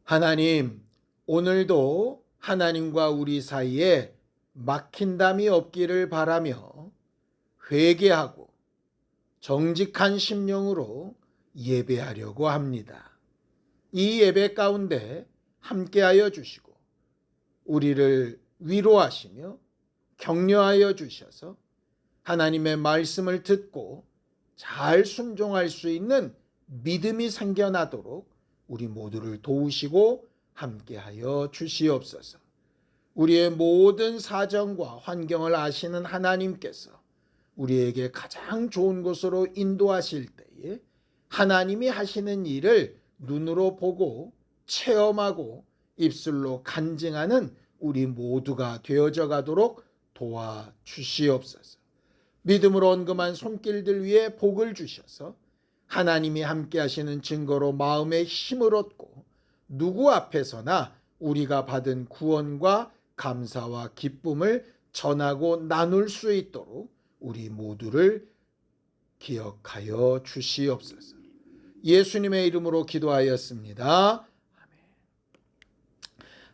하나님, 오늘도 하나님과 우리 사이에 막힌담이 없기를 바라며 회개하고 정직한 심령으로 예배하려고 합니다. 이 예배 가운데 함께하여 주시고 우리를 위로하시며 격려하여 주셔서 하나님의 말씀을 듣고 잘 순종할 수 있는 믿음이 생겨나도록 우리 모두를 도우시고 함께하여 주시옵소서. 우리의 모든 사정과 환경을 아시는 하나님께서 우리에게 가장 좋은 곳으로 인도하실 때에 하나님이 하시는 일을 눈으로 보고 체험하고 입술로 간증하는 우리 모두가 되어져 가도록 도와주시옵소서. 믿음으로 언금한 손길들 위에 복을 주셔서 하나님이 함께 하시는 증거로 마음의 힘을 얻고 누구 앞에서나 우리가 받은 구원과 감사와 기쁨을 전하고 나눌 수 있도록 우리 모두를 기억하여 주시옵소서. 예수님의 이름으로 기도하였습니다.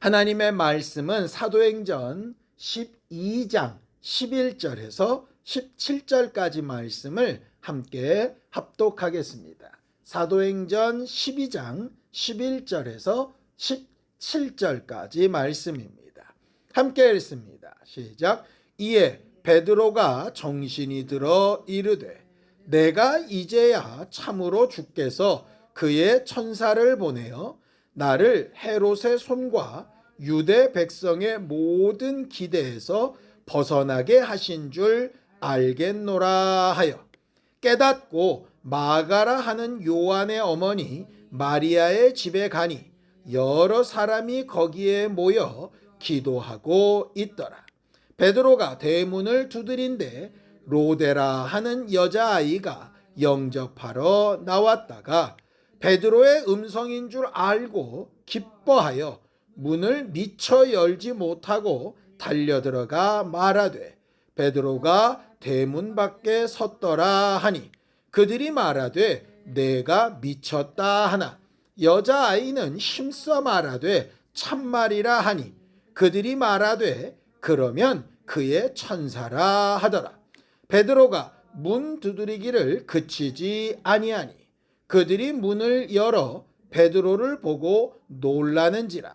하나님의 말씀은 사도행전 12장 11절에서 17절까지 말씀을 함께 합독하겠습니다. 사도행전 12장 11절에서 17절까지 말씀입니다. 함께 읽습니다. 시작. 이에 베드로가 정신이 들어 이르되 내가 이제야 참으로 주께서 그의 천사를 보내어 나를 헤롯의 손과 유대 백성의 모든 기대에서 벗어나게 하신 줄 알겠노라 하여 깨닫고 마가라 하는 요한의 어머니 마리아의 집에 가니 여러 사람이 거기에 모여 기도하고 있더라. 베드로가 대문을 두드린데 로데라 하는 여자아이가 영접하러 나왔다가 베드로의 음성인 줄 알고 기뻐하여 문을 미처 열지 못하고 달려들어가 말하되 베드로가 대문 밖에 섰더라 하니 그들이 말하되 내가 미쳤다 하나 여자아이는 힘써 말하되 참말이라 하니 그들이 말하되 그러면 그의 천사라 하더라. 베드로가 문 두드리기를 그치지 아니하니 그들이 문을 열어 베드로를 보고 놀라는지라.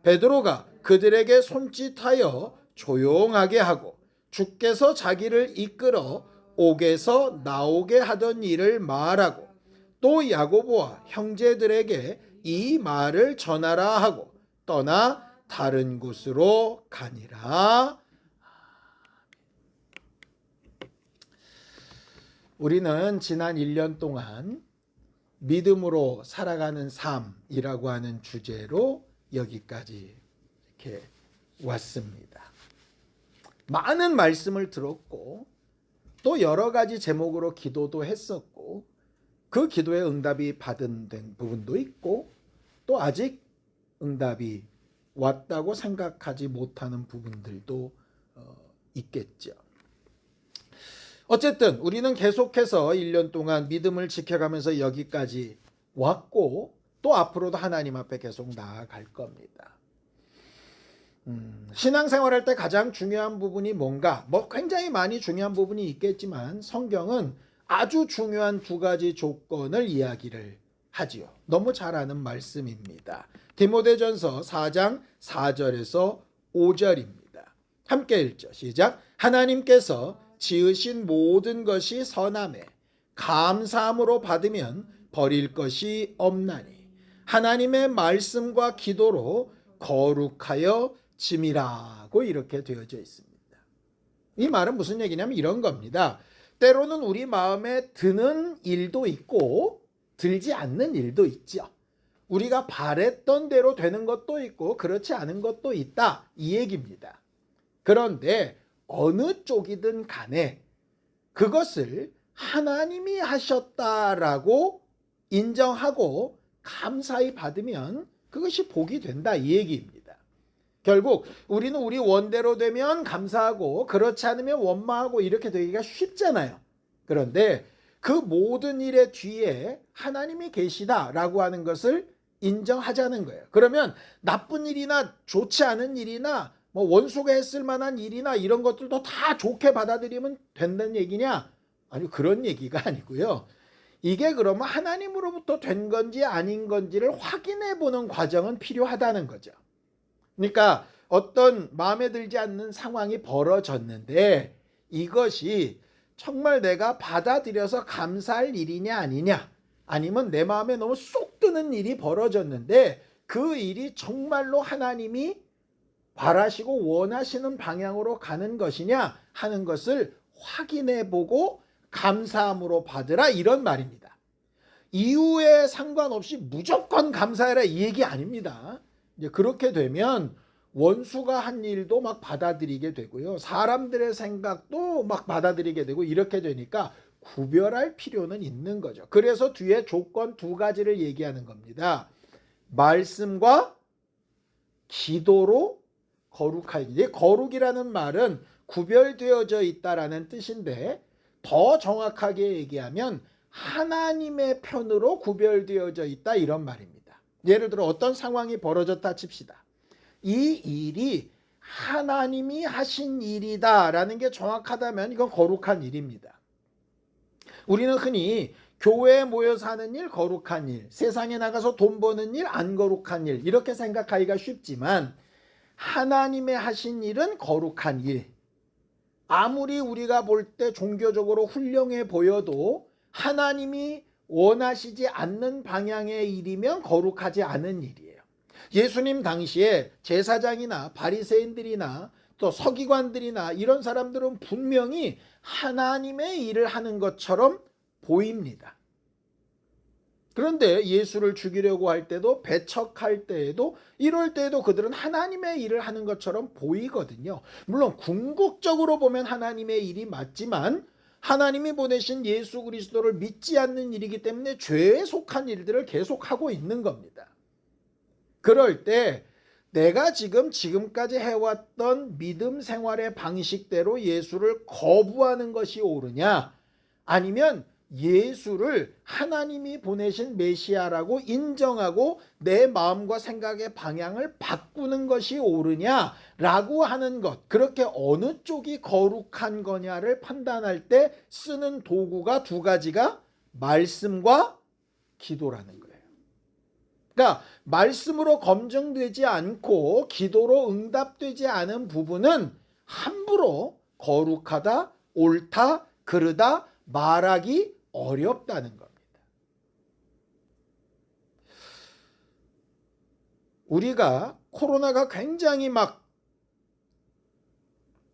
베드로가 그들에게 손짓하여 조용하게 하고 주께서 자기를 이끌어 옥에서 나오게 하던 일을 말하고 또 야고보와 형제들에게 이 말을 전하라 하고 떠나 다른 곳으로 가니라. 우리는 지난 1년 동안 믿음으로 살아가는 삶이라고 하는 주제로 여기까지 이렇게 왔습니다. 많은 말씀을 들었고 또 여러 가지 제목으로 기도도 했었고 그 기도에 응답이 받은 부분도 있고 또 아직 응답이 왔다고 생각하지 못하는 부분들도 있겠죠. 어쨌든 우리는 계속해서 1년 동안 믿음을 지켜가면서 여기까지 왔고 또 앞으로도 하나님 앞에 계속 나아갈 겁니다. 신앙생활할 때 가장 중요한 부분이 뭔가? 굉장히 많이 중요한 부분이 있겠지만 성경은 아주 중요한 두 가지 조건을 이야기를 하지요. 너무 잘 아는 말씀입니다. 디모데전서 4장 4절에서 5절입니다. 함께 읽죠. 시작. 하나님께서 지으신 모든 것이 선하매 감사함으로 받으면 버릴 것이 없나니 하나님의 말씀과 기도로 거룩하여 짐이라고 이렇게 되어져 있습니다. 이 말은 무슨 얘기냐면 이런 겁니다. 때로는 우리 마음에 드는 일도 있고 들지 않는 일도 있죠. 우리가 바랬던 대로 되는 것도 있고 그렇지 않은 것도 있다 이 얘기입니다. 그런데 어느 쪽이든 간에 그것을 하나님이 하셨다라고 인정하고 감사히 받으면 그것이 복이 된다 이 얘기입니다. 결국 우리는 우리 원대로 되면 감사하고 그렇지 않으면 원망하고 이렇게 되기가 쉽잖아요. 그런데 그 모든 일의 뒤에 하나님이 계시다라고 하는 것을 인정하자는 거예요. 그러면 나쁜 일이나 좋지 않은 일이나 뭐 원수가 했을 만한 일이나 이런 것들도 다 좋게 받아들이면 된다는 얘기냐? 아니, 그런 얘기가 아니고요. 이게 그러면 하나님으로부터 된 건지 아닌 건지를 확인해 보는 과정은 필요하다는 거죠. 그러니까 어떤 마음에 들지 않는 상황이 벌어졌는데 이것이 정말 내가 받아들여서 감사할 일이냐 아니냐, 아니면 내 마음에 너무 쏙 드는 일이 벌어졌는데 그 일이 정말로 하나님이 바라시고 원하시는 방향으로 가는 것이냐 하는 것을 확인해 보고 감사함으로 받으라, 이런 말입니다. 이유에 상관없이 무조건 감사해라 이 얘기 아닙니다. 이제 그렇게 되면 원수가 한 일도 막 받아들이게 되고요. 사람들의 생각도 막 받아들이게 되고 이렇게 되니까 구별할 필요는 있는 거죠. 그래서 뒤에 조건 두 가지를 얘기하는 겁니다. 말씀과 기도로 거룩하게. 거룩이라는 말은 구별되어져 있다라는 뜻인데 더 정확하게 얘기하면 하나님의 편으로 구별되어져 있다, 이런 말입니다. 예를 들어 어떤 상황이 벌어졌다 칩시다. 이 일이 하나님이 하신 일이다라는 게 정확하다면 이건 거룩한 일입니다. 우리는 흔히 교회에 모여서 하는 일 거룩한 일, 세상에 나가서 돈 버는 일 안 거룩한 일, 이렇게 생각하기가 쉽지만 하나님의 하신 일은 거룩한 일. 아무리 우리가 볼 때 종교적으로 훌륭해 보여도 하나님이 원하시지 않는 방향의 일이면 거룩하지 않은 일이에요. 예수님 당시에 제사장이나 바리새인들이나 또 서기관들이나 이런 사람들은 분명히 하나님의 일을 하는 것처럼 보입니다. 그런데 예수를 죽이려고 할 때도, 배척할 때에도, 이럴 때에도 그들은 하나님의 일을 하는 것처럼 보이거든요. 물론 궁극적으로 보면 하나님의 일이 맞지만 하나님이 보내신 예수 그리스도를 믿지 않는 일이기 때문에 죄에 속한 일들을 계속하고 있는 겁니다. 그럴 때 내가 지금까지 해왔던 믿음 생활의 방식대로 예수를 거부하는 것이 옳으냐, 아니면 예수를 하나님이 보내신 메시아라고 인정하고 내 마음과 생각의 방향을 바꾸는 것이 옳으냐라고 하는 것, 그렇게 어느 쪽이 거룩한 거냐를 판단할 때 쓰는 도구가 두 가지가 말씀과 기도라는 거예요. 그러니까 말씀으로 검증되지 않고 기도로 응답되지 않은 부분은 함부로 거룩하다, 옳다, 그르다 말하기 어렵다는 겁니다. 우리가 코로나가 굉장히 막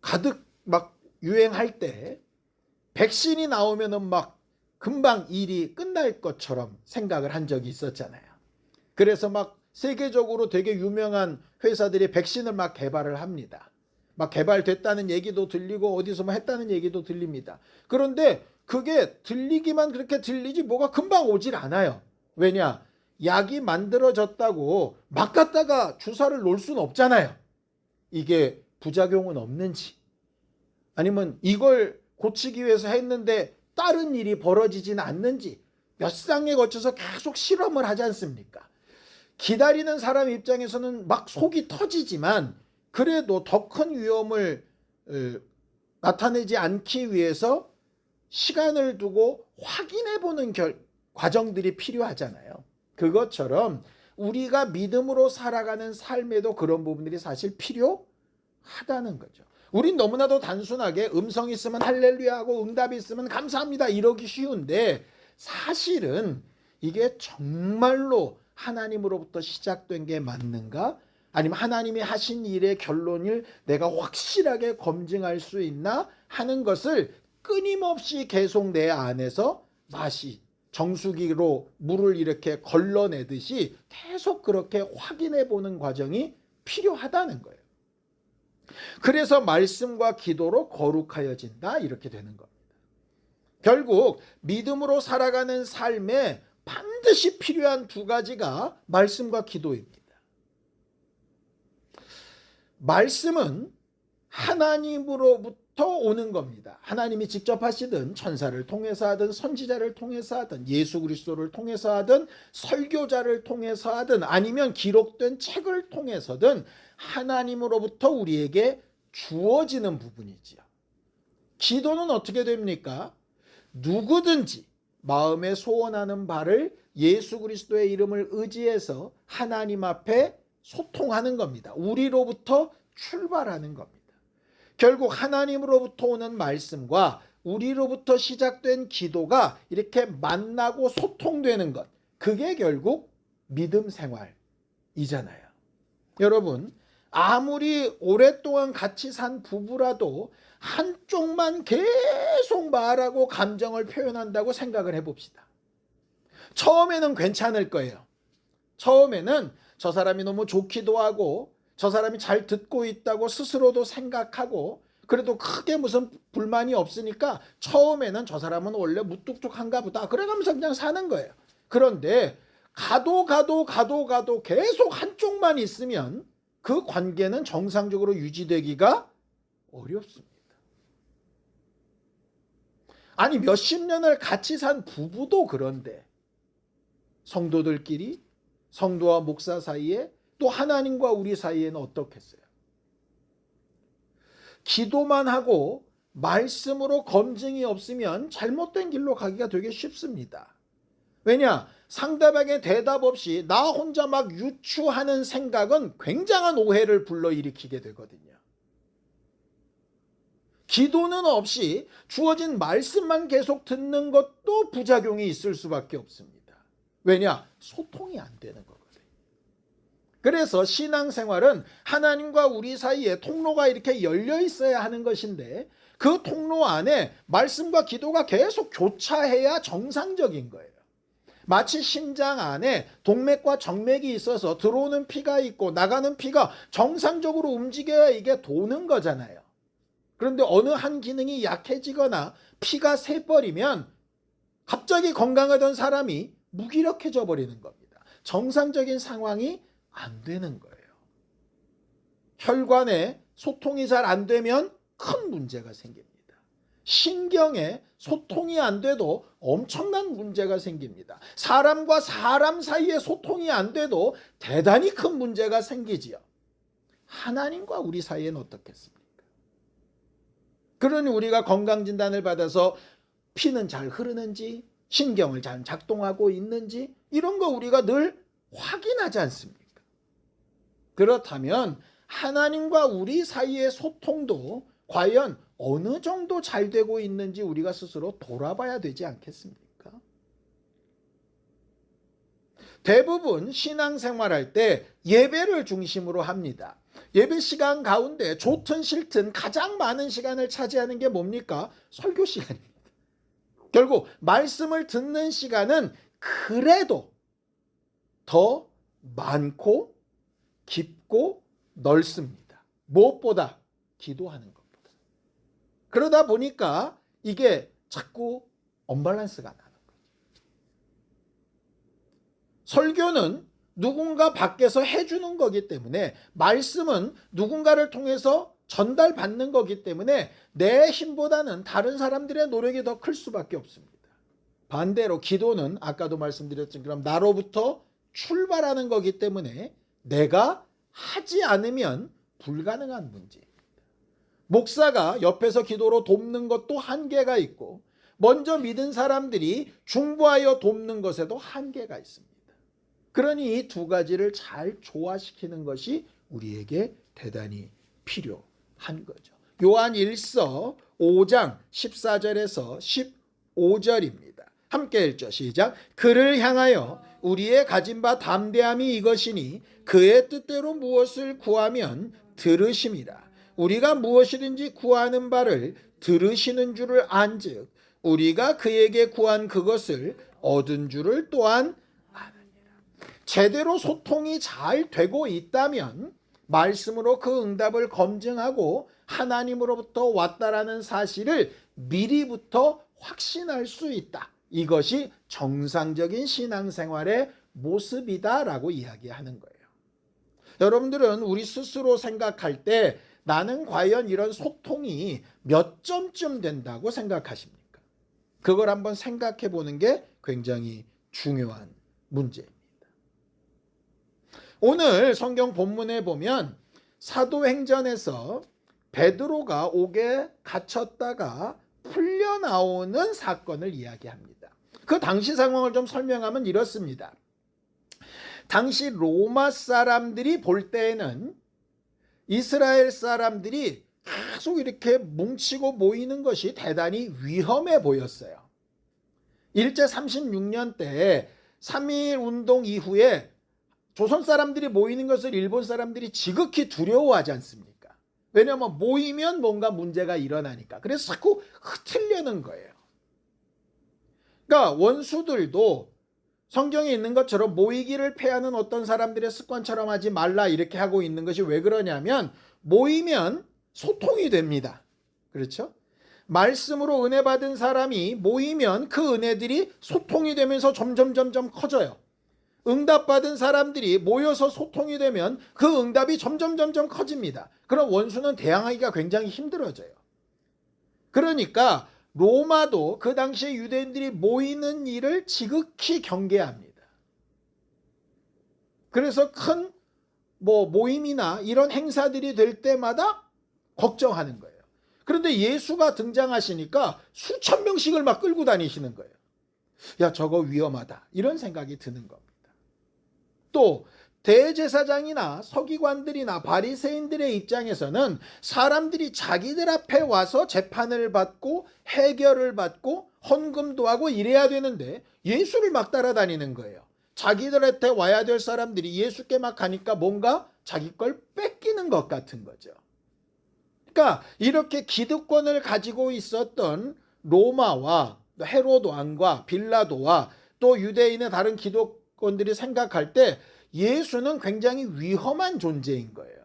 가득 막 유행할 때 백신이 나오면은 막 금방 일이 끝날 것처럼 생각을 한 적이 있었잖아요. 그래서 막 세계적으로 되게 유명한 회사들이 백신을 막 개발을 합니다. 막 개발됐다는 얘기도 들리고 어디서 뭐 했다는 얘기도 들립니다. 그런데 그게 들리기만 그렇게 들리지 뭐가 금방 오질 않아요. 왜냐? 약이 만들어졌다고 막 갖다가 주사를 놓을 수는 없잖아요. 이게 부작용은 없는지, 아니면 이걸 고치기 위해서 했는데 다른 일이 벌어지지는 않는지 몇 쌍에 거쳐서 계속 실험을 하지 않습니까? 기다리는 사람 입장에서는 막 속이 터지지만 그래도 더 큰 위험을 나타내지 않기 위해서 시간을 두고 확인해보는 과정들이 필요하잖아요. 그것처럼 우리가 믿음으로 살아가는 삶에도 그런 부분들이 사실 필요하다는 거죠. 우린 너무나도 단순하게 음성이 있으면 할렐루야하고 응답이 있으면 감사합니다 이러기 쉬운데, 사실은 이게 정말로 하나님으로부터 시작된 게 맞는가? 아니면 하나님이 하신 일의 결론을 내가 확실하게 검증할 수 있나 하는 것을 끊임없이 계속 내 안에서 마시 정수기로 물을 이렇게 걸러내듯이 계속 그렇게 확인해 보는 과정이 필요하다는 거예요. 그래서 말씀과 기도로 거룩하여진다, 이렇게 되는 겁니다. 결국 믿음으로 살아가는 삶에 반드시 필요한 두 가지가 말씀과 기도입니다. 말씀은 하나님으로부터 오는 겁니다. 하나님이 직접 하시든 천사를 통해서 하든 선지자를 통해서 하든 예수 그리스도를 통해서 하든 설교자를 통해서 하든 아니면 기록된 책을 통해서든 하나님으로부터 우리에게 주어지는 부분이지요. 기도는 어떻게 됩니까? 누구든지 마음에 소원하는 바를 예수 그리스도의 이름을 의지해서 하나님 앞에 소통하는 겁니다. 우리로부터 출발하는 겁니다. 결국 하나님으로부터 오는 말씀과 우리로부터 시작된 기도가 이렇게 만나고 소통되는 것, 그게 결국 믿음 생활이잖아요. 여러분, 아무리 오랫동안 같이 산 부부라도 한쪽만 계속 말하고 감정을 표현한다고 생각을 해봅시다. 처음에는 괜찮을 거예요. 처음에는 저 사람이 너무 좋기도 하고 저 사람이 잘 듣고 있다고 스스로도 생각하고 그래도 크게 무슨 불만이 없으니까 처음에는 저 사람은 원래 무뚝뚝한가 보다 그래가면서 그냥 사는 거예요. 그런데 가도 계속 한쪽만 있으면 그 관계는 정상적으로 유지되기가 어렵습니다. 아니 몇십 년을 같이 산 부부도 그런데 성도들끼리 성도와 목사 사이에 또 하나님과 우리 사이에는 어떻겠어요? 기도만 하고 말씀으로 검증이 없으면 잘못된 길로 가기가 되게 쉽습니다. 왜냐? 상대방의 대답 없이 나 혼자 막 유추하는 생각은 굉장한 오해를 불러일으키게 되거든요. 기도는 없이 주어진 말씀만 계속 듣는 것도 부작용이 있을 수밖에 없습니다. 왜냐? 소통이 안 되는 거거든요. 그래서 신앙생활은 하나님과 우리 사이에 통로가 이렇게 열려 있어야 하는 것인데 그 통로 안에 말씀과 기도가 계속 교차해야 정상적인 거예요. 마치 심장 안에 동맥과 정맥이 있어서 들어오는 피가 있고 나가는 피가 정상적으로 움직여야 이게 도는 거잖아요. 그런데 어느 한 기능이 약해지거나 피가 새버리면 갑자기 건강하던 사람이 무기력해져 버리는 겁니다. 정상적인 상황이 안 되는 거예요. 혈관에 소통이 잘 안 되면 큰 문제가 생깁니다. 신경에 소통이 안 돼도 엄청난 문제가 생깁니다. 사람과 사람 사이에 소통이 안 돼도 대단히 큰 문제가 생기지요. 하나님과 우리 사이에는 어떻겠습니까? 그러니 우리가 건강진단을 받아서 피는 잘 흐르는지 신경을 잘 작동하고 있는지 이런 거 우리가 늘 확인하지 않습니까? 그렇다면 하나님과 우리 사이의 소통도 과연 어느 정도 잘 되고 있는지 우리가 스스로 돌아봐야 되지 않겠습니까? 대부분 신앙생활할 때 예배를 중심으로 합니다. 예배 시간 가운데 좋든 싫든 가장 많은 시간을 차지하는 게 뭡니까? 설교 시간입니다. 결국 말씀을 듣는 시간은 그래도 더 많고 깊고 넓습니다. 무엇보다 기도하는 것보다. 그러다 보니까 이게 자꾸 언밸런스가 나는 거죠. 설교는 누군가 밖에서 해주는 거기 때문에 말씀은 누군가를 통해서 전달받는 거기 때문에 내 힘보다는 다른 사람들의 노력이 더 클 수밖에 없습니다. 반대로 기도는 아까도 말씀드렸지만 그럼 나로부터 출발하는 거기 때문에 내가 하지 않으면 불가능한 문제입니다. 목사가 옆에서 기도로 돕는 것도 한계가 있고 먼저 믿은 사람들이 중보하여 돕는 것에도 한계가 있습니다. 그러니 이 두 가지를 잘 조화시키는 것이 우리에게 대단히 필요한 거죠. 요한 1서 5장 14절에서 15절입니다. 함께 읽죠. 시작. 그를 향하여 우리의 가진 바 담대함이 이것이니 그의 뜻대로 무엇을 구하면 들으심이라. 우리가 무엇이든지 구하는 바를 들으시는 줄을 안즉 우리가 그에게 구한 그것을 얻은 줄을 또한 아느니라. 제대로 소통이 잘 되고 있다면 말씀으로 그 응답을 검증하고 하나님으로부터 왔다라는 사실을 미리부터 확신할 수 있다. 이것이 정상적인 신앙생활의 모습이다라고 이야기하는 거예요. 여러분들은 우리 스스로 생각할 때 나는 과연 이런 소통이 몇 점쯤 된다고 생각하십니까? 그걸 한번 생각해 보는 게 굉장히 중요한 문제입니다. 오늘 성경 본문에 보면 사도행전에서 베드로가 옥에 갇혔다가 풀려 나오는 사건을 이야기합니다. 그 당시 상황을 좀 설명하면 이렇습니다. 당시 로마 사람들이 볼 때에는 이스라엘 사람들이 계속 이렇게 뭉치고 모이는 것이 대단히 위험해 보였어요. 일제 36년 때 3.1 운동 이후에 조선 사람들이 모이는 것을 일본 사람들이 지극히 두려워하지 않습니까? 왜냐하면 모이면 뭔가 문제가 일어나니까. 그래서 자꾸 흩으려는 거예요. 그러니까 원수들도 성경에 있는 것처럼 모이기를 패하는 어떤 사람들의 습관처럼 하지 말라 이렇게 하고 있는 것이 왜 그러냐면 모이면 소통이 됩니다. 그렇죠? 말씀으로 은혜 받은 사람이 모이면 그 은혜들이 소통이 되면서 점점 커져요. 응답받은 사람들이 모여서 소통이 되면 그 응답이 점점 커집니다. 그럼 원수는 대항하기가 굉장히 힘들어져요. 그러니까 로마도 그 당시에 유대인들이 모이는 일을 지극히 경계합니다. 그래서 큰 모임이나 이런 행사들이 될 때마다 걱정하는 거예요. 그런데 예수가 등장하시니까 수천 명씩을 막 끌고 다니시는 거예요. 야, 저거 위험하다. 이런 생각이 드는 겁니다. 또 대제사장이나 서기관들이나 바리새인들의 입장에서는 사람들이 자기들 앞에 와서 재판을 받고 해결을 받고 헌금도 하고 이래야 되는데 예수를 막 따라다니는 거예요. 자기들한테 와야 될 사람들이 예수께 막 가니까 뭔가 자기 걸 뺏기는 것 같은 거죠. 그러니까 이렇게 기득권을 가지고 있었던 로마와 헤로도 왕과 빌라도와 또 유대인의 다른 기득권들이 생각할 때 예수는 굉장히 위험한 존재인 거예요.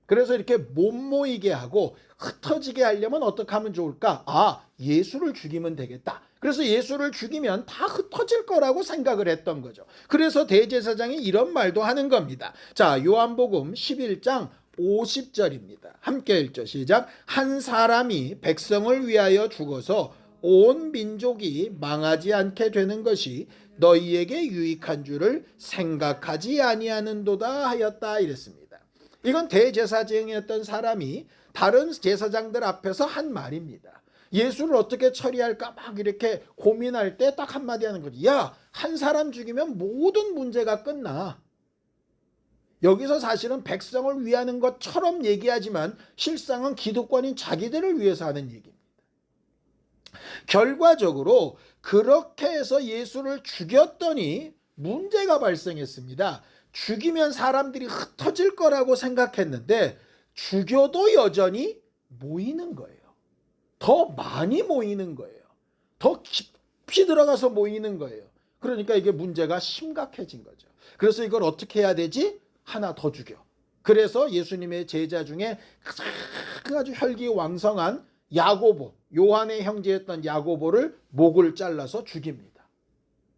그래서 이렇게 못 모이게 하고 흩어지게 하려면 어떻게 하면 좋을까? 예수를 죽이면 되겠다. 그래서 예수를 죽이면 다 흩어질 거라고 생각을 했던 거죠. 그래서 대제사장이 이런 말도 하는 겁니다. 자, 요한복음 11장 50절입니다. 함께 읽죠. 시작. 한 사람이 백성을 위하여 죽어서 온 민족이 망하지 않게 되는 것이 너희에게 유익한 줄을 생각하지 아니하는도다 하였다 이랬습니다. 이건 대제사장이었던 사람이 다른 제사장들 앞에서 한 말입니다. 예수를 어떻게 처리할까 막 이렇게 고민할 때 딱 한마디 하는 거지. 야, 한 사람 죽이면 모든 문제가 끝나. 여기서 사실은 백성을 위하는 것처럼 얘기하지만 실상은 기득권인 자기들을 위해서 하는 얘기입니다. 결과적으로 그렇게 해서 예수를 죽였더니 문제가 발생했습니다. 죽이면 사람들이 흩어질 거라고 생각했는데 죽여도 여전히 모이는 거예요. 더 많이 모이는 거예요. 더 깊이 들어가서 모이는 거예요. 그러니까 이게 문제가 심각해진 거죠. 그래서 이걸 어떻게 해야 되지? 하나 더 죽여. 그래서 예수님의 제자 중에 아주 혈기왕성한 야고보, 요한의 형제였던 야고보를 목을 잘라서 죽입니다.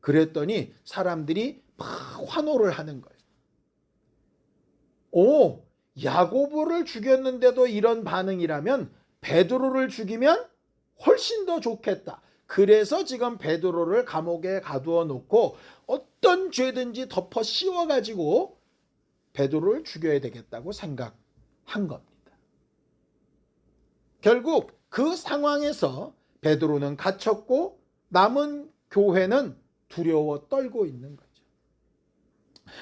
그랬더니 사람들이 막 환호를 하는 거예요. 야고보를 죽였는데도 이런 반응이라면 베드로를 죽이면 훨씬 더 좋겠다. 그래서 지금 베드로를 감옥에 가두어 놓고 어떤 죄든지 덮어 씌워가지고 베드로를 죽여야 되겠다고 생각한 겁니다. 결국 그 상황에서 베드로는 갇혔고 남은 교회는 두려워 떨고 있는 거죠.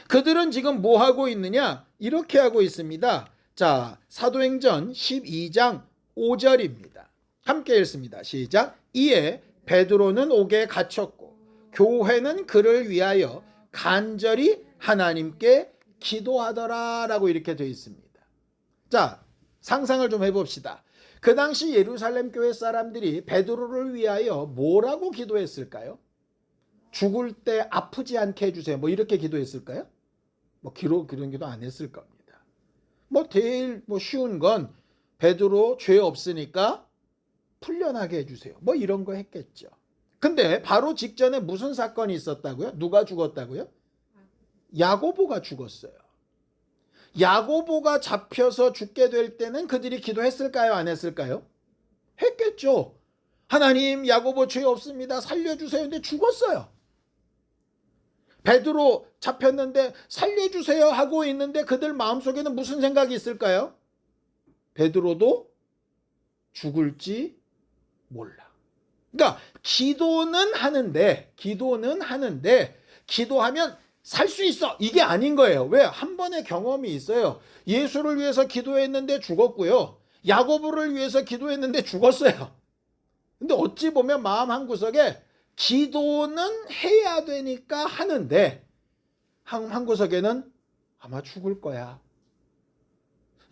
그들은 지금 뭐 하고 있느냐? 이렇게 하고 있습니다. 자, 사도행전 12장 5절입니다. 함께 읽습니다. 시작. 이에 베드로는 옥에 갇혔고 교회는 그를 위하여 간절히 하나님께 기도하더라 라고 이렇게 되어 있습니다. 자, 상상을 좀 해봅시다. 그 당시 예루살렘 교회 사람들이 베드로를 위하여 뭐라고 기도했을까요? 죽을 때 아프지 않게 해주세요. 이렇게 기도했을까요? 그런 기도 안 했을 겁니다. 제일 쉬운 건 베드로 죄 없으니까 풀려나게 해주세요. 이런 거 했겠죠. 근데 바로 직전에 무슨 사건이 있었다고요? 누가 죽었다고요? 야고보가 죽었어요. 야고보가 잡혀서 죽게 될 때는 그들이 기도했을까요? 안 했을까요? 했겠죠. 하나님, 야고보 죄 없습니다. 살려주세요. 근데 죽었어요. 베드로 잡혔는데 살려주세요 하고 있는데 그들 마음속에는 무슨 생각이 있을까요? 베드로도 죽을지 몰라. 그러니까 기도는 하는데 기도하면 살 수 있어. 이게 아닌 거예요. 왜? 한 번의 경험이 있어요. 예수를 위해서 기도했는데 죽었고요. 야고보를 위해서 기도했는데 죽었어요. 근데 어찌 보면 마음 한구석에 기도는 해야 되니까 하는데 한구석에는 아마 죽을 거야.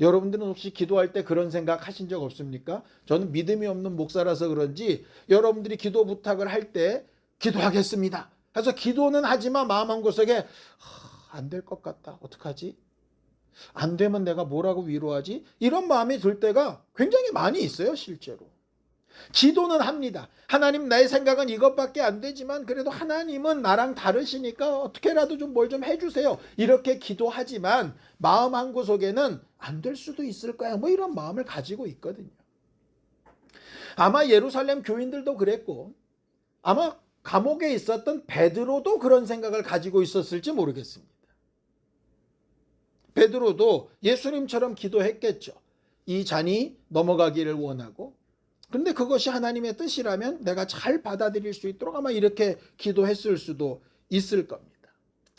여러분들은 혹시 기도할 때 그런 생각 하신 적 없습니까? 저는 믿음이 없는 목사라서 그런지 여러분들이 기도 부탁을 할 때 기도하겠습니다. 그래서 기도는 하지만 마음 한구석에 안 될 것 같다. 어떡하지? 안 되면 내가 뭐라고 위로하지? 이런 마음이 들 때가 굉장히 많이 있어요, 실제로. 기도는 합니다. 하나님, 나의 생각은 이것밖에 안 되지만 그래도 하나님은 나랑 다르시니까 어떻게라도 좀 뭘 좀 해주세요. 이렇게 기도하지만 마음 한구석에는 안 될 수도 있을 거야. 뭐 이런 마음을 가지고 있거든요. 아마 예루살렘 교인들도 그랬고 아마 감옥에 있었던 베드로도 그런 생각을 가지고 있었을지 모르겠습니다. 베드로도 예수님처럼 기도했겠죠. 이 잔이 넘어가기를 원하고, 근데 그것이 하나님의 뜻이라면 내가 잘 받아들일 수 있도록 아마 이렇게 기도했을 수도 있을 겁니다.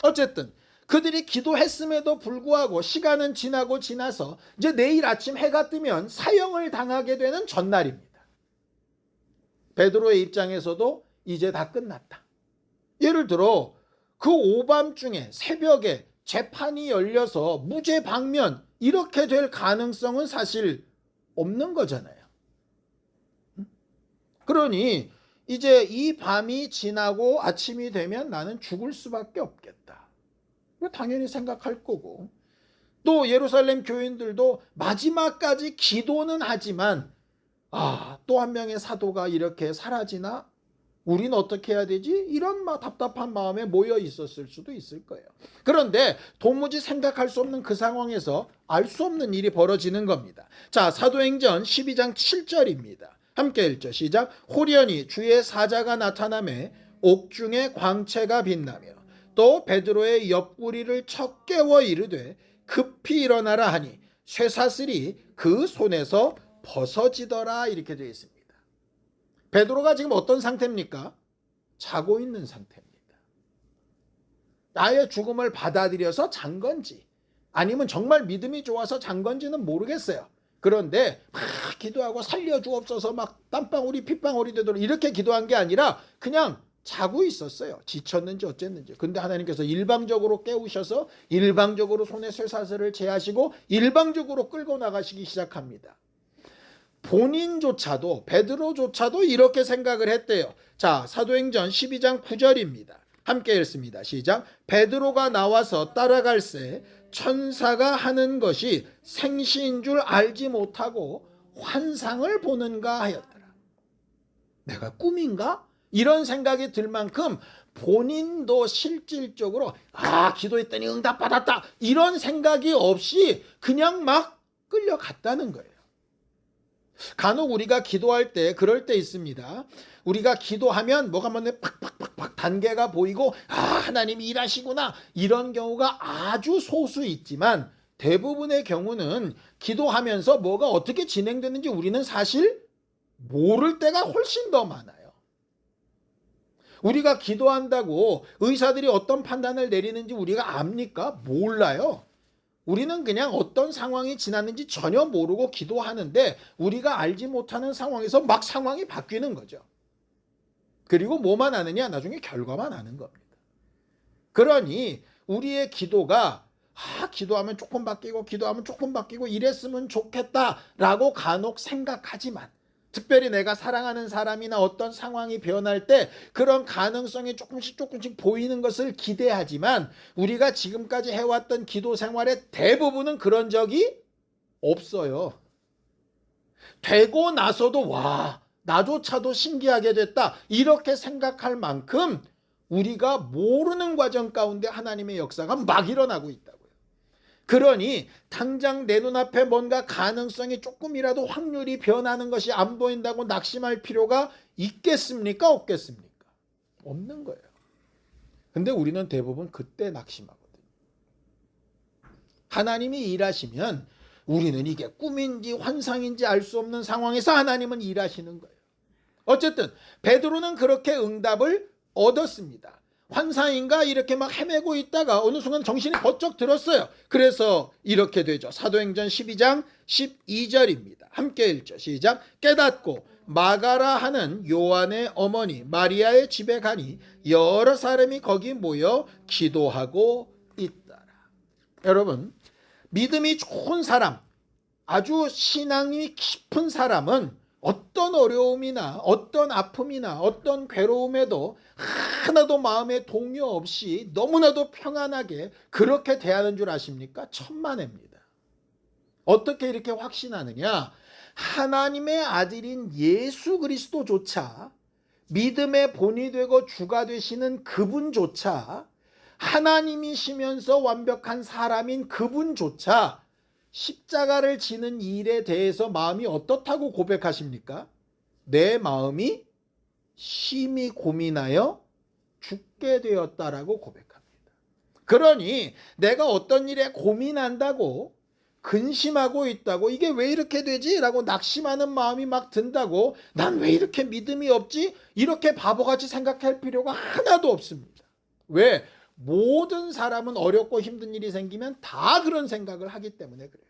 어쨌든 그들이 기도했음에도 불구하고 시간은 지나서 이제 내일 아침 해가 뜨면 사형을 당하게 되는 전날입니다. 베드로의 입장에서도 이제 다 끝났다. 예를 들어 그 오밤중에 새벽에 재판이 열려서 무죄 방면 이렇게 될 가능성은 사실 없는 거잖아요. 그러니 이제 이 밤이 지나고 아침이 되면 나는 죽을 수밖에 없겠다. 당연히 생각할 거고, 또 예루살렘 교인들도 마지막까지 기도는 하지만 또 한 명의 사도가 이렇게 사라지나? 우린 어떻게 해야 되지? 이런 답답한 마음에 모여 있었을 수도 있을 거예요. 그런데 도무지 생각할 수 없는 그 상황에서 알 수 없는 일이 벌어지는 겁니다. 자, 사도행전 12장 7절입니다. 함께 읽죠. 시작. 호련히 주의 사자가 나타나매 옥중에 광채가 빛나며 또 베드로의 옆구리를 쳐 깨워 이르되 급히 일어나라 하니 쇠사슬이 그 손에서 벗어지더라. 이렇게 되어 있습니다. 베드로가 지금 어떤 상태입니까? 자고 있는 상태입니다. 나의 죽음을 받아들여서 잔 건지 아니면 정말 믿음이 좋아서 잔 건지는 모르겠어요. 그런데 막 기도하고 살려주옵소서 막 땀방울이 핏방울이 되도록 이렇게 기도한 게 아니라 그냥 자고 있었어요. 지쳤는지 어쨌는지. 근데 하나님께서 일방적으로 깨우셔서 일방적으로 손에 쇠사슬을 제하시고 일방적으로 끌고 나가시기 시작합니다. 본인조차도 베드로조차도 이렇게 생각을 했대요. 자, 사도행전 12장 9절입니다. 함께 읽습니다. 시작. 베드로가 나와서 따라갈새 천사가 하는 것이 생시인 줄 알지 못하고 환상을 보는가 하였더라. 내가 꿈인가? 이런 생각이 들 만큼 본인도 실질적으로 기도했더니 응답받았다 이런 생각이 없이 그냥 막 끌려갔다는 거예요. 간혹 우리가 기도할 때 그럴 때 있습니다. 우리가 기도하면 뭐가 먼저 팍팍팍팍 단계가 보이고 하나님이 일하시구나 이런 경우가 아주 소수 있지만 대부분의 경우는 기도하면서 뭐가 어떻게 진행되는지 우리는 사실 모를 때가 훨씬 더 많아요. 우리가 기도한다고 의사들이 어떤 판단을 내리는지 우리가 압니까? 몰라요. 우리는 그냥 어떤 상황이 지났는지 전혀 모르고 기도하는데 우리가 알지 못하는 상황에서 막 상황이 바뀌는 거죠. 그리고 뭐만 아느냐? 나중에 결과만 아는 겁니다. 그러니 우리의 기도가 기도하면 조금 바뀌고 이랬으면 좋겠다라고 간혹 생각하지만 특별히 내가 사랑하는 사람이나 어떤 상황이 변할 때 그런 가능성이 조금씩 보이는 것을 기대하지만 우리가 지금까지 해왔던 기도 생활의 대부분은 그런 적이 없어요. 되고 나서도 나조차도 신기하게 됐다 이렇게 생각할 만큼 우리가 모르는 과정 가운데 하나님의 역사가 막 일어나고 있다고요. 그러니 당장 내 눈앞에 뭔가 가능성이 조금이라도 확률이 변하는 것이 안 보인다고 낙심할 필요가 있겠습니까? 없겠습니까? 없는 거예요. 근데 우리는 대부분 그때 낙심하거든요. 하나님이 일하시면 우리는 이게 꿈인지 환상인지 알 수 없는 상황에서 하나님은 일하시는 거예요. 어쨌든 베드로는 그렇게 응답을 얻었습니다. 환상인가 이렇게 막 헤매고 있다가 어느 순간 정신이 번쩍 들었어요. 그래서 이렇게 되죠. 사도행전 12장 12절입니다. 함께 읽죠. 시작. 깨닫고 마가라 하는 요한의 어머니 마리아의 집에 가니 여러 사람이 거기 모여 기도하고 있더라. 여러분, 믿음이 좋은 사람, 아주 신앙이 깊은 사람은 어떤 어려움이나 어떤 아픔이나 어떤 괴로움에도 하나도 마음에 동요 없이 너무나도 평안하게 그렇게 대하는 줄 아십니까? 천만에입니다. 어떻게 이렇게 확신하느냐? 하나님의 아들인 예수 그리스도조차, 믿음의 본이 되고 주가 되시는 그분조차, 하나님이시면서 완벽한 사람인 그분조차 십자가를 지는 일에 대해서 마음이 어떻다고 고백하십니까? 내 마음이 심히 고민하여 죽게 되었다라고 고백합니다. 그러니 내가 어떤 일에 고민한다고, 근심하고 있다고, 이게 왜 이렇게 되지? 라고 낙심하는 마음이 막 든다고, 난 왜 이렇게 믿음이 없지? 이렇게 바보같이 생각할 필요가 하나도 없습니다. 왜? 모든 사람은 어렵고 힘든 일이 생기면 다 그런 생각을 하기 때문에 그래요.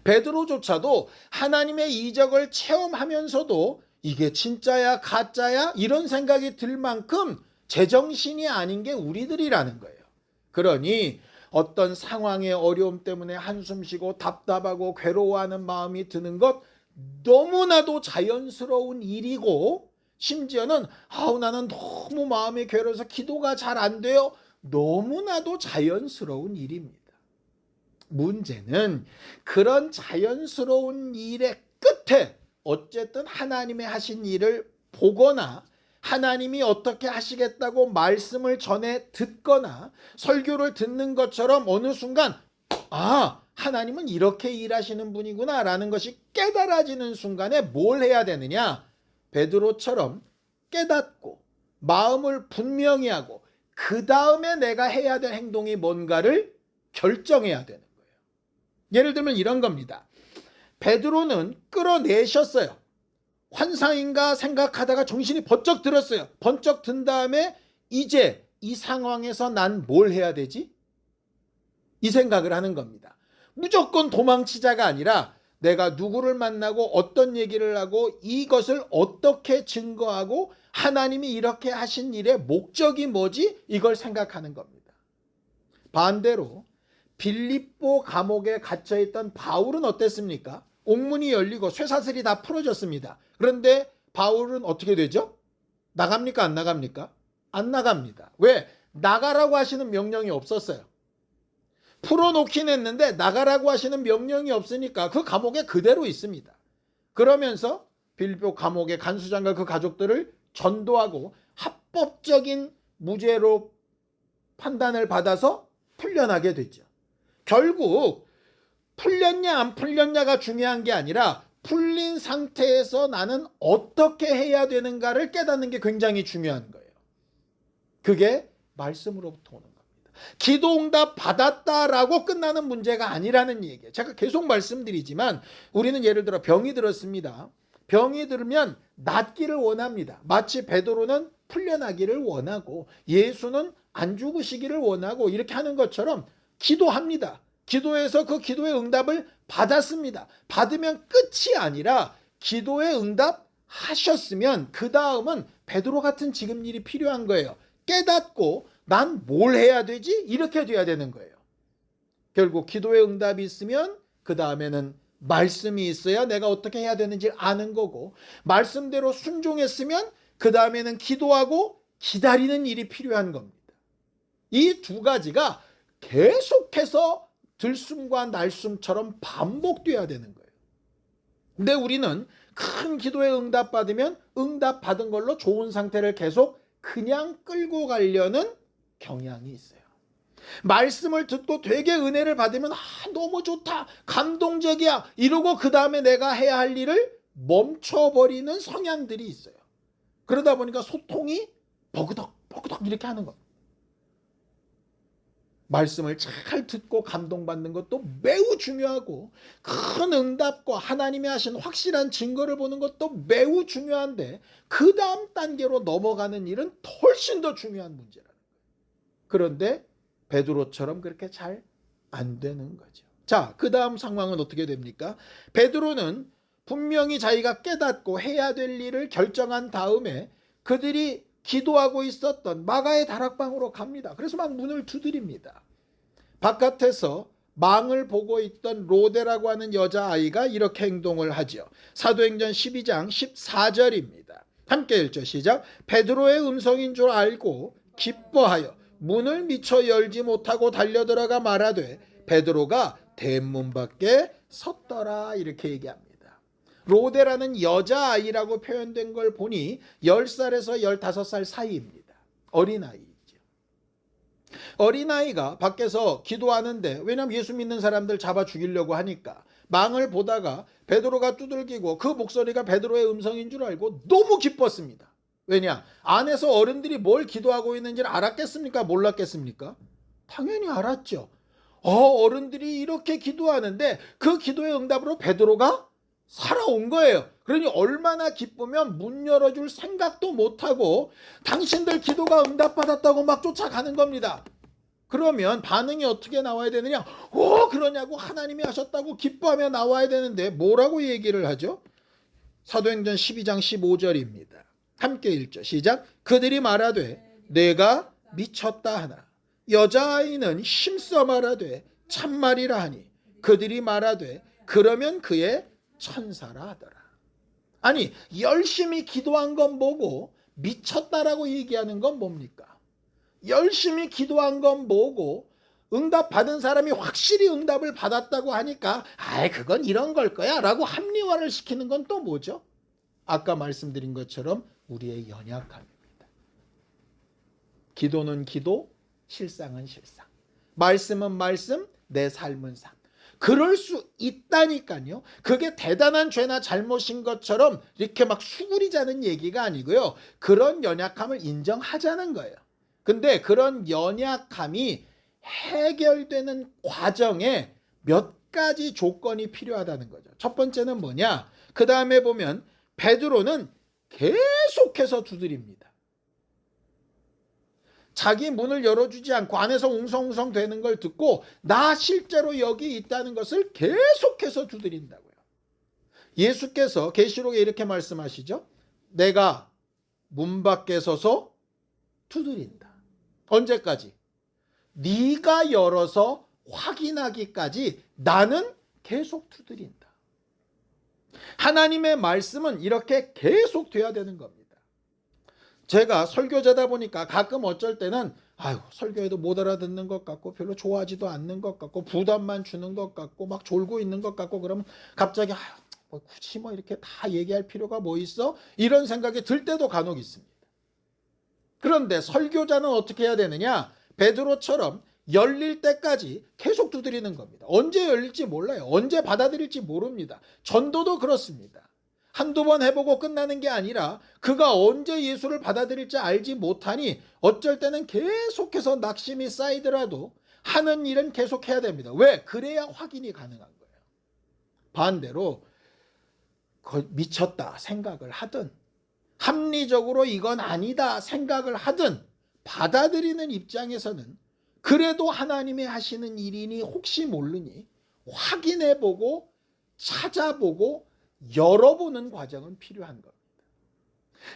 베드로조차도 하나님의 이적을 체험하면서도 이게 진짜야 가짜야 이런 생각이 들 만큼 제정신이 아닌 게 우리들이라는 거예요. 그러니 어떤 상황의 어려움 때문에 한숨 쉬고 답답하고 괴로워하는 마음이 드는 것 너무나도 자연스러운 일이고, 심지어는 나는 너무 마음이 괴로워서 기도가 잘 안 돼요. 너무나도 자연스러운 일입니다. 문제는 그런 자연스러운 일의 끝에 어쨌든 하나님의 하신 일을 보거나 하나님이 어떻게 하시겠다고 말씀을 전해 듣거나 설교를 듣는 것처럼 어느 순간 하나님은 이렇게 일하시는 분이구나 라는 것이 깨달아지는 순간에 뭘 해야 되느냐? 베드로처럼 깨닫고 마음을 분명히 하고 그 다음에 내가 해야 될 행동이 뭔가를 결정해야 되는 거예요. 예를 들면 이런 겁니다. 베드로는 끌어내셨어요. 환상인가 생각하다가 정신이 번쩍 들었어요. 번쩍 든 다음에 이제 이 상황에서 난 뭘 해야 되지? 이 생각을 하는 겁니다. 무조건 도망치자가 아니라 내가 누구를 만나고 어떤 얘기를 하고 이것을 어떻게 증거하고 하나님이 이렇게 하신 일의 목적이 뭐지? 이걸 생각하는 겁니다. 반대로 빌립보 감옥에 갇혀있던 바울은 어땠습니까? 옥문이 열리고 쇠사슬이 다 풀어졌습니다. 그런데 바울은 어떻게 되죠? 나갑니까? 안 나갑니까? 안 나갑니다. 왜? 나가라고 하시는 명령이 없었어요. 풀어놓긴 했는데 나가라고 하시는 명령이 없으니까 그 감옥에 그대로 있습니다. 그러면서 빌립보 감옥의 간수장과 그 가족들을 전도하고 합법적인 무죄로 판단을 받아서 풀려나게 됐죠. 결국 풀렸냐 안 풀렸냐가 중요한 게 아니라 풀린 상태에서 나는 어떻게 해야 되는가를 깨닫는 게 굉장히 중요한 거예요. 그게 말씀으로부터 오는 겁니다. 기도 응답 받았다라고 끝나는 문제가 아니라는 얘기예요. 제가 계속 말씀드리지만 우리는 예를 들어 병이 들었습니다. 병이 들면 낫기를 원합니다. 마치 베드로는 풀려나기를 원하고 예수는 안 죽으시기를 원하고 이렇게 하는 것처럼 기도합니다. 기도해서 그 기도의 응답을 받았습니다. 받으면 끝이 아니라 기도의 응답 하셨으면 그 다음은 베드로 같은 지금 일이 필요한 거예요. 깨닫고 난 뭘 해야 되지? 이렇게 돼야 되는 거예요. 결국 기도의 응답이 있으면 그 다음에는 말씀이 있어야 내가 어떻게 해야 되는지 아는 거고, 말씀대로 순종했으면 그 다음에는 기도하고 기다리는 일이 필요한 겁니다. 이 두 가지가 계속해서 들숨과 날숨처럼 반복돼야 되는 거예요. 근데 우리는 큰 기도에 응답 받으면 응답 받은 걸로 좋은 상태를 계속 그냥 끌고 가려는 경향이 있어요. 말씀을 듣고 되게 은혜를 받으면 너무 좋다, 감동적이야 이러고 그 다음에 내가 해야 할 일을 멈춰버리는 성향들이 있어요. 그러다 보니까 소통이 버그덕 이렇게 하는 거. 말씀을 잘 듣고 감동받는 것도 매우 중요하고, 큰 응답과 하나님이 하신 확실한 증거를 보는 것도 매우 중요한데, 그 다음 단계로 넘어가는 일은 훨씬 더 중요한 문제라는 거예요. 그런데 베드로처럼 그렇게 잘 안 되는 거죠. 자, 그 다음 상황은 어떻게 됩니까? 베드로는 분명히 자기가 깨닫고 해야 될 일을 결정한 다음에 그들이 기도하고 있었던 마가의 다락방으로 갑니다. 그래서 막 문을 두드립니다. 바깥에서 망을 보고 있던 로데라고 하는 여자아이가 이렇게 행동을 하죠. 사도행전 12장 14절입니다. 함께 읽죠. 시작. 베드로의 음성인 줄 알고 기뻐하여 문을 미처 열지 못하고 달려들어가 말하되 베드로가 대문 밖에 섰더라. 이렇게 얘기합니다. 로데라는 여자아이라고 표현된 걸 보니 10살에서 15살 사이입니다. 어린아이죠. 어린아이가 밖에서 기도하는데, 왜냐하면 예수 믿는 사람들 잡아 죽이려고 하니까 망을 보다가 베드로가 두들기고 그 목소리가 베드로의 음성인 줄 알고 너무 기뻤습니다. 왜냐? 안에서 어른들이 뭘 기도하고 있는지를 알았겠습니까? 몰랐겠습니까? 당연히 알았죠. 어른들이 이렇게 기도하는데 그 기도의 응답으로 베드로가 살아온 거예요. 그러니 얼마나 기쁘면 문 열어줄 생각도 못하고 당신들 기도가 응답받았다고 막 쫓아가는 겁니다. 그러면 반응이 어떻게 나와야 되느냐? 그러냐고, 하나님이 하셨다고 기뻐하며 나와야 되는데 뭐라고 얘기를 하죠? 사도행전 12장 15절입니다. 함께 읽죠. 시작. 그들이 말하되 내가 미쳤다 하나 여자아이는 힘써 말하되 참말이라 하니 그들이 말하되 그러면 그의 천사라 하더라. 아니, 열심히 기도한 건 뭐고 미쳤다라고 얘기하는 건 뭡니까? 열심히 기도한 건 뭐고 응답 받은 사람이 확실히 응답을 받았다고 하니까 그건 이런 걸 거야 라고 합리화를 시키는 건 또 뭐죠? 아까 말씀드린 것처럼 우리의 연약함입니다. 기도는 기도, 실상은 실상. 말씀은 말씀, 내 삶은 삶. 그럴 수 있다니까요. 그게 대단한 죄나 잘못인 것처럼 이렇게 막 수그리자는 얘기가 아니고요. 그런 연약함을 인정하자는 거예요. 근데 그런 연약함이 해결되는 과정에 몇 가지 조건이 필요하다는 거죠. 첫 번째는 뭐냐? 그 다음에 보면 베드로는 계속해서 두드립니다. 자기 문을 열어주지 않고 안에서 웅성웅성 되는 걸 듣고 나 실제로 여기 있다는 것을 계속해서 두드린다고요. 예수께서 계시록에 이렇게 말씀하시죠. 내가 문 밖에 서서 두드린다. 언제까지? 네가 열어서 확인하기까지 나는 계속 두드린다. 하나님의 말씀은 이렇게 계속 돼야 되는 겁니다. 제가 설교자다 보니까 가끔 어쩔 때는 설교해도 못 알아듣는 것 같고 별로 좋아하지도 않는 것 같고 부담만 주는 것 같고 막 졸고 있는 것 같고, 그러면 갑자기 굳이 이렇게 다 얘기할 필요가 뭐 있어? 이런 생각이 들 때도 간혹 있습니다. 그런데 설교자는 어떻게 해야 되느냐? 베드로처럼 열릴 때까지 계속 두드리는 겁니다. 언제 열릴지 몰라요. 언제 받아들일지 모릅니다. 전도도 그렇습니다. 한두 번 해보고 끝나는 게 아니라 그가 언제 예수를 받아들일지 알지 못하니 어쩔 때는 계속해서 낙심이 쌓이더라도 하는 일은 계속해야 됩니다. 왜? 그래야 확인이 가능한 거예요. 반대로 미쳤다 생각을 하든 합리적으로 이건 아니다 생각을 하든 받아들이는 입장에서는 그래도 하나님이 하시는 일이니 혹시 모르니 확인해보고 찾아보고 열어보는 과정은 필요한 겁니다.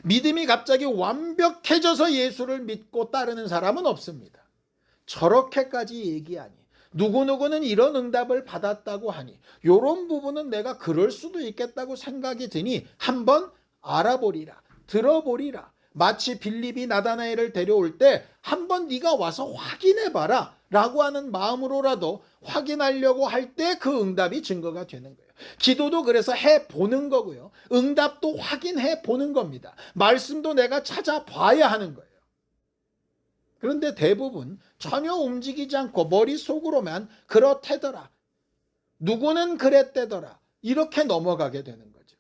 믿음이 갑자기 완벽해져서 예수를 믿고 따르는 사람은 없습니다. 저렇게까지 얘기하니, 누구누구는 이런 응답을 받았다고 하니, 이런 부분은 내가 그럴 수도 있겠다고 생각이 드니 한번 알아보리라, 들어보리라. 마치 빌립이 나다나엘을 데려올 때 한번 네가 와서 확인해봐라 라고 하는 마음으로라도 확인하려고 할 때 그 응답이 증거가 되는 거예요. 기도도 그래서 해보는 거고요. 응답도 확인해 보는 겁니다. 말씀도 내가 찾아봐야 하는 거예요. 그런데 대부분 전혀 움직이지 않고 머릿속으로만 그렇대더라, 누구는 그랬대더라, 이렇게 넘어가게 되는 거죠.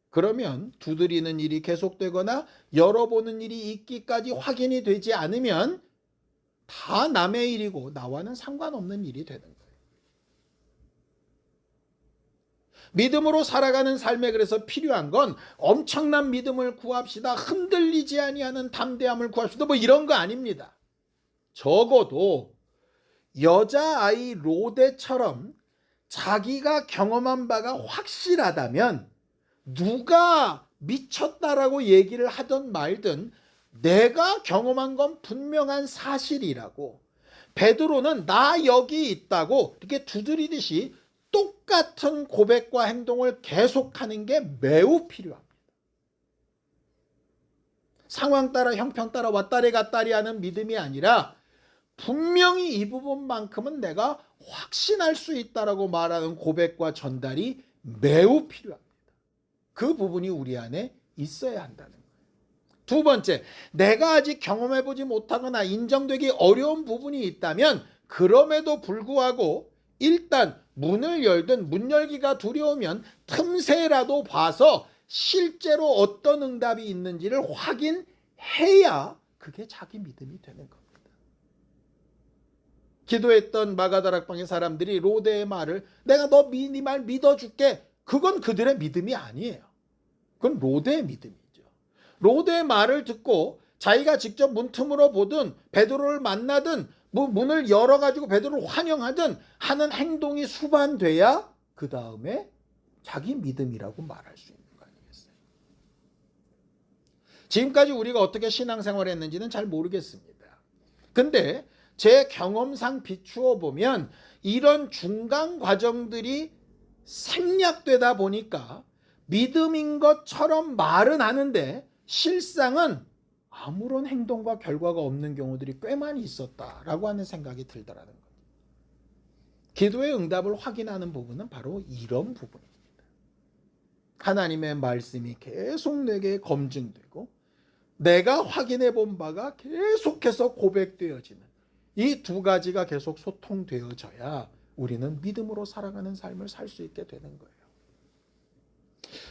그러면 두드리는 일이 계속되거나 열어보는 일이 있기까지 확인이 되지 않으면 다 남의 일이고 나와는 상관없는 일이 되는 거예요. 믿음으로 살아가는 삶에 그래서 필요한 건 엄청난 믿음을 구합시다, 흔들리지 아니하는 담대함을 구합시다, 뭐 이런 거 아닙니다. 적어도 여자아이 로데처럼 자기가 경험한 바가 확실하다면 누가 미쳤다라고 얘기를 하든 말든 내가 경험한 건 분명한 사실이라고, 베드로는 나 여기 있다고 이렇게 두드리듯이 똑같은 고백과 행동을 계속하는 게 매우 필요합니다. 상황 따라 형편 따라 왔다리 갔다리 하는 믿음이 아니라 분명히 이 부분만큼은 내가 확신할 수 있다라고 말하는 고백과 전달이 매우 필요합니다. 그 부분이 우리 안에 있어야 한다는 거예요. 두 번째, 내가 아직 경험해보지 못하거나 인정되기 어려운 부분이 있다면 그럼에도 불구하고 일단 문을 열든 문 열기가 두려우면 틈새라도 봐서 실제로 어떤 응답이 있는지를 확인해야 그게 자기 믿음이 되는 겁니다. 기도했던 마가다락방의 사람들이 로데의 말을 내가 너 네 말 믿어줄게, 그건 그들의 믿음이 아니에요. 그건 로데의 믿음이죠. 로데의 말을 듣고 자기가 직접 문틈으로 보든 베드로를 만나든 문을 열어가지고 베드로를 환영하든 하는 행동이 수반돼야 그 다음에 자기 믿음이라고 말할 수 있는 거 아니겠어요? 지금까지 우리가 어떻게 신앙생활을 했는지는 잘 모르겠습니다. 근데 제 경험상 비추어 보면 이런 중간 과정들이 생략되다 보니까 믿음인 것처럼 말은 하는데 실상은 아무런 행동과 결과가 없는 경우들이 꽤 많이 있었다라고 하는 생각이 들더라는 거예요. 기도의 응답을 확인하는 부분은 바로 이런 부분입니다. 하나님의 말씀이 계속 내게 검증되고 내가 확인해 본 바가 계속해서 고백되어지는 이 두 가지가 계속 소통되어져야 우리는 믿음으로 살아가는 삶을 살 수 있게 되는 거예요.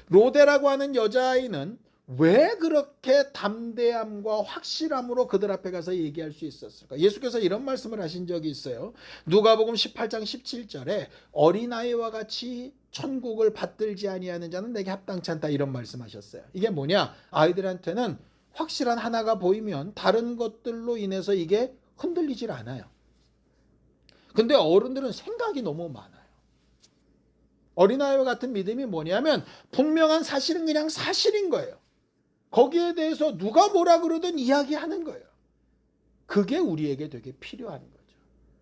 로데라고 하는 여자아이는 왜 그렇게 담대함과 확실함으로 그들 앞에 가서 얘기할 수 있었을까? 예수께서 이런 말씀을 하신 적이 있어요. 누가복음 18장 17절에 어린아이와 같이 천국을 받들지 아니하는 자는 내게 합당치 않다, 이런 말씀하셨어요. 이게 뭐냐? 아이들한테는 확실한 하나가 보이면 다른 것들로 인해서 이게 흔들리질 않아요. 근데 어른들은 생각이 너무 많아요. 어린아이와 같은 믿음이 뭐냐면 분명한 사실은 그냥 사실인 거예요. 거기에 대해서 누가 뭐라 그러든 이야기하는 거예요. 그게 우리에게 되게 필요한 거죠.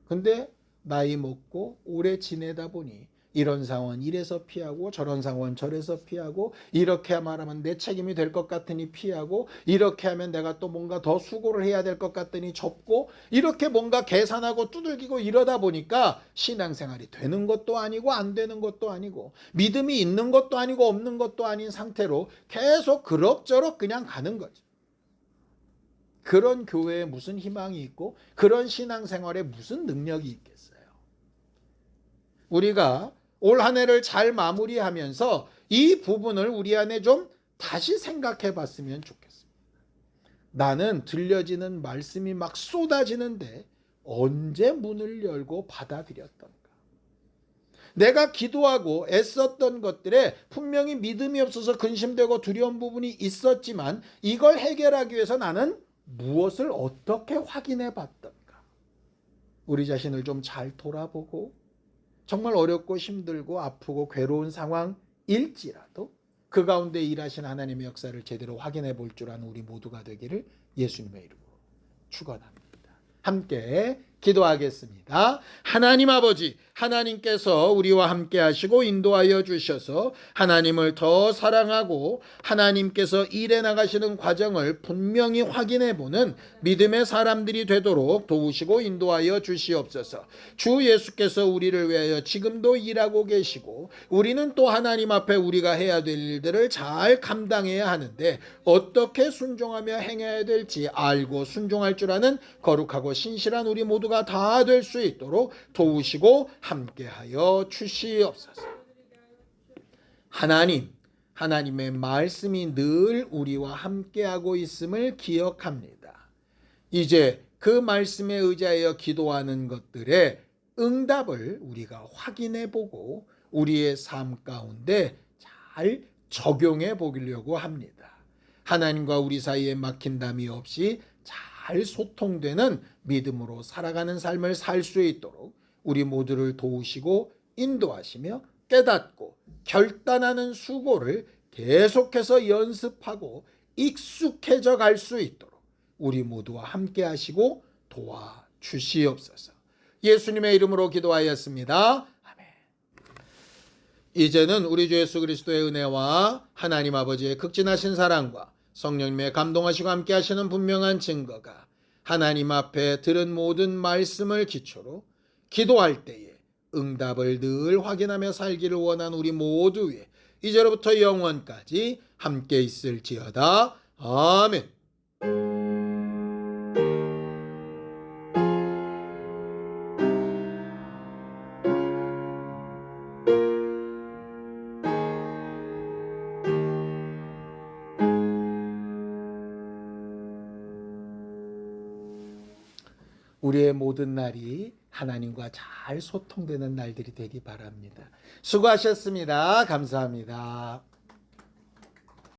근데 나이 먹고 오래 지내다 보니 이런 상황 이래서 피하고 저런 상황 저래서 피하고 이렇게 말하면 내 책임이 될 것 같으니 피하고 이렇게 하면 내가 또 뭔가 더 수고를 해야 될 것 같더니 접고 이렇게 뭔가 계산하고 두들기고 이러다 보니까 신앙생활이 되는 것도 아니고 안 되는 것도 아니고 믿음이 있는 것도 아니고 없는 것도 아닌 상태로 계속 그럭저럭 그냥 가는 거죠. 그런 교회에 무슨 희망이 있고 그런 신앙생활에 무슨 능력이 있겠어요? 우리가 올 한 해를 잘 마무리하면서 이 부분을 우리 안에 좀 다시 생각해 봤으면 좋겠습니다. 나는 들려지는 말씀이 막 쏟아지는데 언제 문을 열고 받아들였던가? 내가 기도하고 애썼던 것들에 분명히 믿음이 없어서 근심되고 두려운 부분이 있었지만 이걸 해결하기 위해서 나는 무엇을 어떻게 확인해 봤던가? 우리 자신을 좀 잘 돌아보고 정말 어렵고 힘들고 아프고 괴로운 상황일지라도 그 가운데 일하신 하나님의 역사를 제대로 확인해 볼 줄 아는 우리 모두가 되기를 예수님의 이름으로 축원합니다. 함께 기도하겠습니다. 하나님 아버지, 하나님께서 우리와 함께 하시고 인도하여 주셔서 하나님을 더 사랑하고 하나님께서 일해 나가시는 과정을 분명히 확인해 보는 믿음의 사람들이 되도록 도우시고 인도하여 주시옵소서. 주 예수께서 우리를 위하여 지금도 일하고 계시고 우리는 또 하나님 앞에 우리가 해야 될 일들을 잘 감당해야 하는데 어떻게 순종하며 행해야 될지 알고 순종할 줄 아는 거룩하고 신실한 우리 모두가 다 될 수 있도록 도우시고 함께하여 주시옵소서. 하나님의 말씀이 늘 우리와 함께하고 있음을 기억합니다. 이제 그 말씀에 의지하여 기도하는 것들의 응답을 우리가 확인해 보고 우리의 삶 가운데 잘 적용해 보려고 합니다. 하나님과 우리 사이에 막힌담이 없이 잘 소통되는 믿음으로 살아가는 삶을 살 수 있도록 우리 모두를 도우시고 인도하시며 깨닫고 결단하는 수고를 계속해서 연습하고 익숙해져 갈 수 있도록 우리 모두와 함께 하시고 도와주시옵소서. 예수님의 이름으로 기도하였습니다. 아멘. 이제는 우리 주 예수 그리스도의 은혜와 하나님 아버지의 극진하신 사랑과 성령님의 감동하시고 함께 하시는 분명한 증거가 하나님 앞에 들은 모든 말씀을 기초로 기도할 때에 응답을 늘 확인하며 살기를 원하는 우리 모두 위에 이제로부터 영원까지 함께 있을지어다. 아멘. 우리의 모든 날이 하나님과 잘 소통되는 날들이 되기 바랍니다. 수고하셨습니다. 감사합니다.